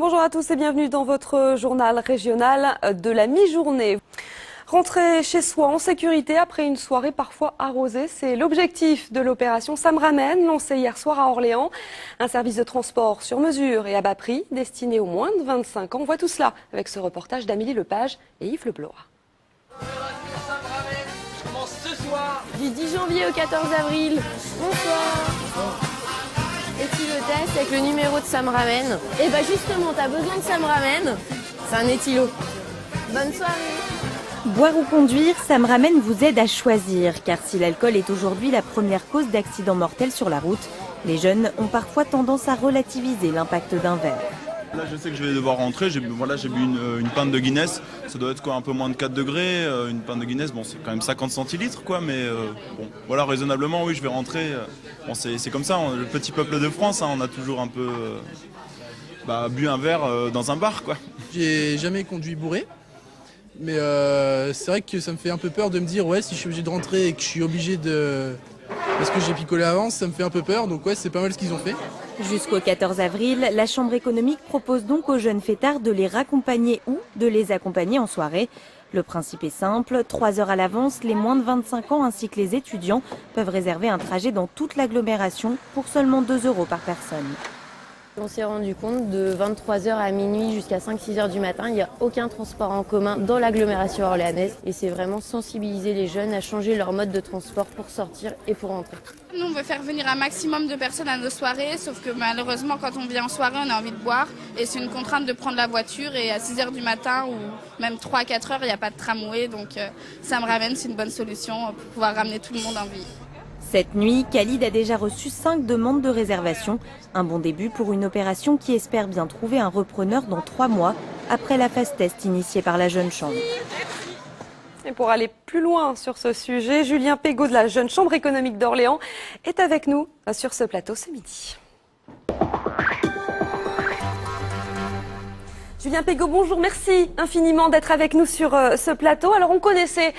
Bonjour à tous et bienvenue dans votre journal régional de la mi-journée. Rentrer chez soi en sécurité après une soirée parfois arrosée, c'est l'objectif de l'opération Ça me ramène, lancée hier soir à Orléans. Un service de transport sur mesure et à bas prix, destiné aux moins de 25 ans. On voit tout cela avec ce reportage d'Amélie Lepage et Yves Leblois. Je commence ce soir. Du 10 janvier au 14 avril. Bonsoir. Éthylotest avec le numéro de Ça me ramène. Et bah justement, t'as besoin de Ça me ramène. C'est un éthylo. Bonne soirée. Boire ou conduire, Ça me ramène vous aide à choisir, car si l'alcool est aujourd'hui la première cause d'accidents mortels sur la route, les jeunes ont parfois tendance à relativiser l'impact d'un verre. Là, je sais que je vais devoir rentrer. J'ai bu une pinte de Guinness. Ça doit être quoi, un peu moins de 4 degrés. Une pinte de Guinness, bon, c'est quand même 50 centilitres, quoi. Mais bon, voilà, raisonnablement, oui, je vais rentrer. Bon, c'est comme ça, le petit peuple de France, on a toujours un peu bu un verre dans un bar, quoi. J'ai jamais conduit bourré. Mais c'est vrai que ça me fait un peu peur de me dire, ouais, si je suis obligé de rentrer et que je suis obligé de... Parce que j'ai picolé avant, ça me fait un peu peur. Donc ouais, c'est pas mal ce qu'ils ont fait. Jusqu'au 14 avril, la Chambre économique propose donc aux jeunes fêtards de les raccompagner ou de les accompagner en soirée. Le principe est simple, 3 heures à l'avance, les moins de 25 ans ainsi que les étudiants peuvent réserver un trajet dans toute l'agglomération pour seulement 2 € par personne. On s'est rendu compte de 23h à minuit jusqu'à 5-6h du matin, il n'y a aucun transport en commun dans l'agglomération orléanaise. Et c'est vraiment sensibiliser les jeunes à changer leur mode de transport pour sortir et pour rentrer. Nous, on veut faire venir un maximum de personnes à nos soirées, sauf que malheureusement, quand on vient en soirée, on a envie de boire. Et c'est une contrainte de prendre la voiture. Et à 6h du matin ou même 3-4h, il n'y a pas de tramway. Donc ça me ramène, c'est une bonne solution pour pouvoir ramener tout le monde en ville. Cette nuit, Khalid a déjà reçu 5 demandes de réservation. Un bon début pour une opération qui espère bien trouver un repreneur dans 3 mois, après la phase test initiée par la Jeune Chambre. Et pour aller plus loin sur ce sujet, Julien Pégaud de la Jeune Chambre économique d'Orléans est avec nous sur ce plateau ce midi. Julien Pégaud, bonjour, merci infiniment d'être avec nous sur ce plateau. Alors on connaissait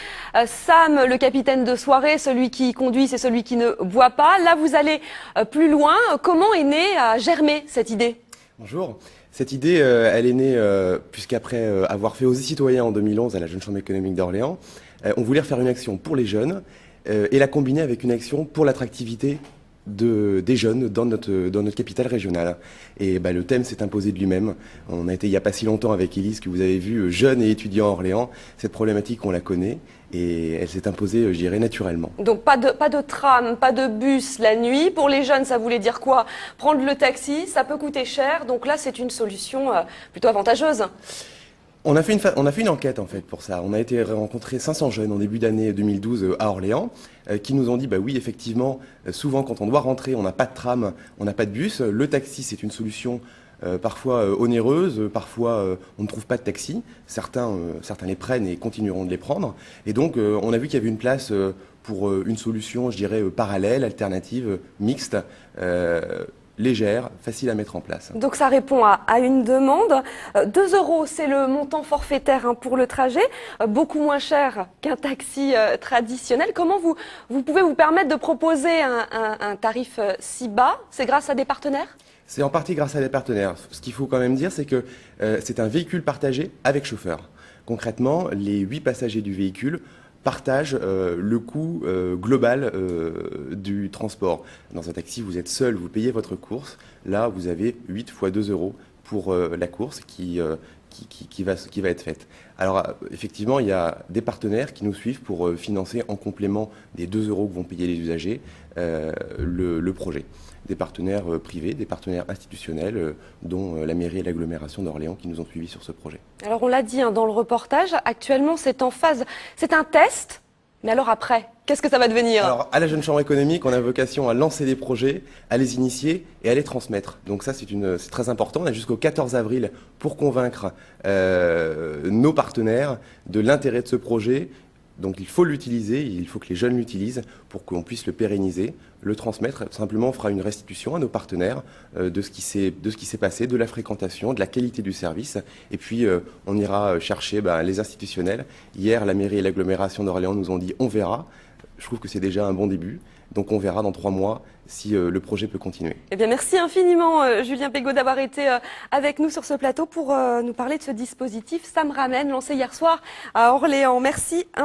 Sam, le capitaine de soirée, celui qui conduit, c'est celui qui ne boit pas. Là vous allez plus loin. Comment est née, a germé cette idée? Bonjour. Cette idée, elle est née puisqu'après avoir fait Oser citoyen en 2011 à la Jeune Chambre économique d'Orléans, on voulait faire une action pour les jeunes et la combiner avec une action pour l'attractivité des jeunes dans notre capitale régionale. Et le thème s'est imposé de lui-même. On a été il n'y a pas si longtemps avec Élise, que vous avez vu, jeune et étudiant à Orléans. Cette problématique, on la connaît et elle s'est imposée, je dirais, naturellement. Donc pas de tram, pas de bus la nuit. Pour les jeunes, ça voulait dire quoi? Prendre le taxi, ça peut coûter cher. Donc là, c'est une solution plutôt avantageuse. On a fait une enquête en fait pour ça. On a été rencontrer 500 jeunes en début d'année 2012 à Orléans qui nous ont dit oui effectivement souvent quand on doit rentrer on n'a pas de tram, on n'a pas de bus. Le taxi c'est une solution parfois onéreuse, parfois on ne trouve pas de taxi. Certains les prennent et continueront de les prendre. Et donc on a vu qu'il y avait une place pour une solution je dirais parallèle, alternative, mixte. Légère, facile à mettre en place. Donc ça répond à une demande. 2 €, c'est le montant forfaitaire pour le trajet, beaucoup moins cher qu'un taxi traditionnel. Comment vous pouvez vous permettre de proposer un tarif si bas? C'est grâce à des partenaires? C'est en partie grâce à des partenaires. Ce qu'il faut quand même dire, c'est que c'est un véhicule partagé avec chauffeur. Concrètement, les 8 passagers du véhicule partagent le coût global du transport. Dans un taxi, vous êtes seul, vous payez votre course. Là, vous avez 8 fois 2 € pour la course qui va être faite. Alors, effectivement, il y a des partenaires qui nous suivent pour financer en complément des 2 € que vont payer les usagers le projet. Des partenaires privés, des partenaires institutionnels, dont la mairie et l'agglomération d'Orléans qui nous ont suivis sur ce projet. Alors on l'a dit dans le reportage, actuellement c'est en phase, c'est un test, mais alors après, qu'est-ce que ça va devenir? Alors à la Jeune Chambre économique, on a vocation à lancer des projets, à les initier et à les transmettre. Donc ça c'est très important, on a jusqu'au 14 avril pour convaincre nos partenaires de l'intérêt de ce projet. Donc il faut l'utiliser, il faut que les jeunes l'utilisent pour qu'on puisse le pérenniser, le transmettre. Simplement, on fera une restitution à nos partenaires de ce qui s'est passé, de la fréquentation, de la qualité du service. Et puis, on ira chercher les institutionnels. Hier, la mairie et l'agglomération d'Orléans nous ont dit « on verra ». Je trouve que c'est déjà un bon début. Donc on verra dans 3 mois si le projet peut continuer. Eh bien, merci infiniment Julien Pégaud d'avoir été avec nous sur ce plateau pour nous parler de ce dispositif Ça me ramène, lancé hier soir à Orléans. Merci infiniment.